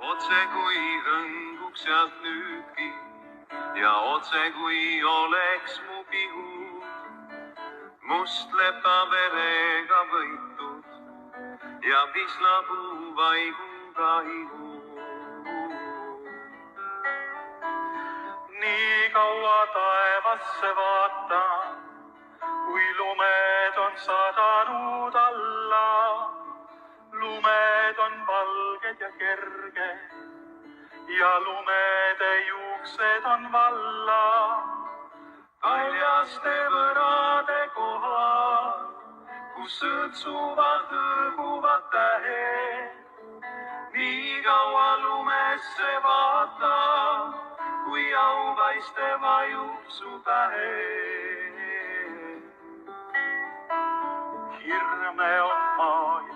Otse kui hõnguks sealt nüüdki ja otse kui oleks mu pihud mustlepa verega võitud ja pislapuu vaiguga ihud. Nii kaua taevasse vaatan, kui lumed on sadanud alla. Lumed on valged ja kerged ja lumede juuksed on valla. Kaljaste võrade kohal, kus õõtsuvad hõõguvad tähed. Nii kaua lumesse vaatan, kui auvaiste vajub su pähe. Hirme on maailm